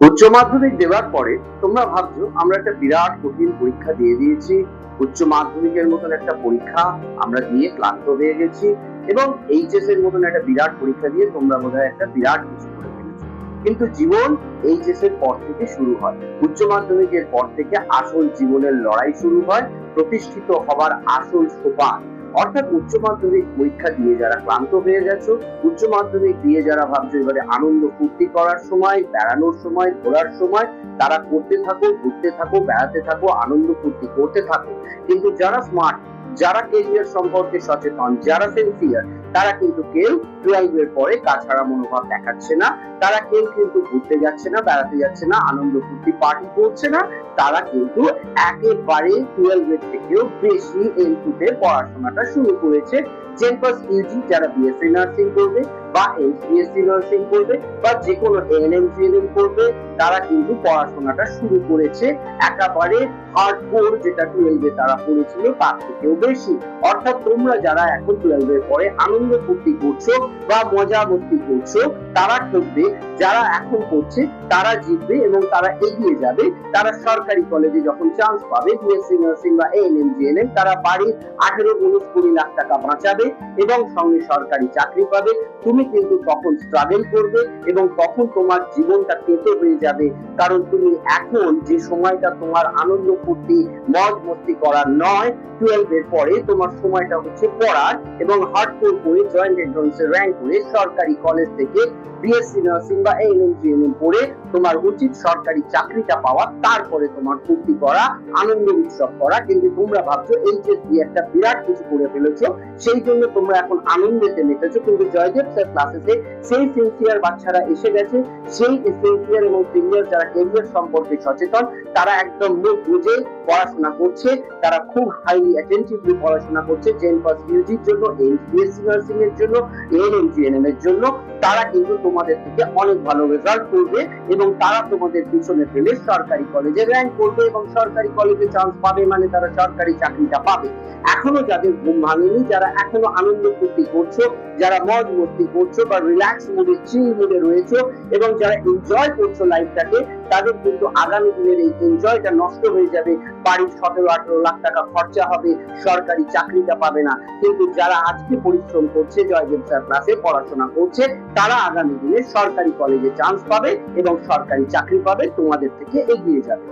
উচ্চ মাধ্যমিক দেওয়ার পরে তোমরা ভাবছো আমরা একটা বিরাট কঠিন পরীক্ষা দিয়ে দিয়েছি। উচ্চ মাধ্যমিকের মতন একটা পরীক্ষা আমরা দিয়ে ক্লান্ত হয়ে গেছি এবং এইচএস এর মতন একটা বিরাট পরীক্ষা দিয়ে তোমরা বোধহয় একটা বিরাট কিছু করে ফেলেছো। কিন্তু জীবন এইচএস এর পর থেকে শুরু হয়। উচ্চ মাধ্যমিকের পর থেকে আসল জীবনের লড়াই শুরু হয়, প্রতিষ্ঠিত হবার আসল সোপান। অর্থাৎ উচ্চ মাধ্যমিক পরীক্ষা দিয়ে যারা ক্লান্ত হয়ে গেছো, উচ্চ মাধ্যমিক দিয়ে যারা ভাবছো এবারে আনন্দ ফুর্তি করার সময়, বেড়ানোর সময়, ঘোরার সময়, তারা করতে থাকো, ঘুরতে থাকো, বেড়াতে থাকো, আনন্দ ফুর্তি করতে থাকো। কিন্তু যারা স্মার্ট, যারা কেরিয়ার সম্পর্কে সচেতন, যারা সিনসিয়ার, তারা কিন্তু কেউ 12 এর পরে কাছাড়া মনোভাব দেখাচ্ছে না। তারা কেউ কিন্তু ঘুরতে যাচ্ছে না, বেড়াতে যাচ্ছে না, আনন্দ ফুর্তি পার্টি করছে না। তারা কিন্তু একেবারে 12 এর থেকেও বেশি এমপিতে পড়াশোনাটা শুরু করেছে। জেনপাস ইউজি যারা বিএসসি নার্সিং করবে বা এমবিএসসি নার্সিং করবে বা যে কোনো এএনএম জিএনএম করবে, তারা কিন্তু পড়াশোনাটা শুরু করেছে একেবারে হার্ডকোর, যেটা 12 এ তারা পড়েছিল তার থেকেও বেশি। অর্থাৎ তোমরা যারা এখন 12 এর পরে আনন্দ ফুর্তি করছো বা মজা মস্তি করছো, তারা ঠকবে। যারা এখন করছে তারা জিতবে এবং তারা এগিয়ে যাবে। তারা সরকারি কলেজে যখন চান্স পাবে বিএসসি নার্সিং বা এএনএম জিএনএম, তারা বাড়ির 18-19-20 লাখ টাকা বাঁচাবে এবং সঙ্গে সরকারি চাকরি পাবে। তুমি কিন্তু তখন স্ট্রাগল করবে এবং তখন তোমার জীবনটা কেটে হয়ে যাবে। কারণ তুমি এখন যে সময়টা তোমার আনন্দ ফুর্তি মজ মস্তি করার নয়, 12 এর পরে তোমার সময়টা হচ্ছে পড়ার এবং হার্ডকোর করে জয়েন্ট এন্ট্রান্স এ র‍্যাঙ্ক করে সরকারি কলেজ থেকে বিএসসি নার্সিং বা এএনএম জিএনএম পড়ে তোমার উচিত সরকারি চাকরিটা পাওয়া, তারপরে তোমার ফুর্তি করা, আনন্দ উৎসব করা। কিন্তু তোমরা ভাবছো এইচএস দিয়ে একটা বিরাট কিছু করে ফেলেছো, সেই জন্য তোমরা এখন আনন্দেতে মেতেছো। কিন্তু জয়দেব স্যার ক্লাসেসে সেই সিনসিয়ার বাচ্চারা এসে গেছে, সেই সিনসিয়ার এবং সিনিয়র যারা কেরিয়ার সম্পর্কে সচেতন, তারা একদম মুখ বুঝে পড়াশোনা করছে। তারা খুব হাইলি অ্যাটেনটিভলি পড়াশোনা করছে জেনপাস ইউজির জন্য, বিএসসি নার্সিং এর জন্য, এএনএম জিএনএম এর জন্য। তারা কিন্তু তোমাদের থেকে অনেক ভালো রেজাল্ট করবে এবং তারা তোমাদের পিছনে ফেলে সরকারি কলেজে র‍্যাঙ্ক করবে এবং সরকারি কলেজে চান্স পাবে, মানে তারা সরকারি চাকরিটা পাবে। এখনো যাদের ঘুম ভাঙেনি, যারা এখনো আনন্দ ফুর্তি করছো, যারা মজ মস্তি করছো বা রিল্যাক্স মুডে চিল মুডে রয়েছো এবং যারা এনজয় করছো লাইফটাকে, তাদের কিন্তু আগামী দিনের এই এনজয়টা নষ্ট হয়ে যাবে। বাড়ির 17-18 লাখ টাকা খরচা হবে, সরকারি চাকরিটা পাবে না। কিন্তু যারা আজকে পরিশ্রম করছে, জয়দেব স্যার ক্লাসে পড়াশোনা করছে, তারা আগামী দিনে সরকারি কলেজে চান্স পাবে এবং সরকারি চাকরি পাবে, তোমাদের থেকে এগিয়ে যাবে।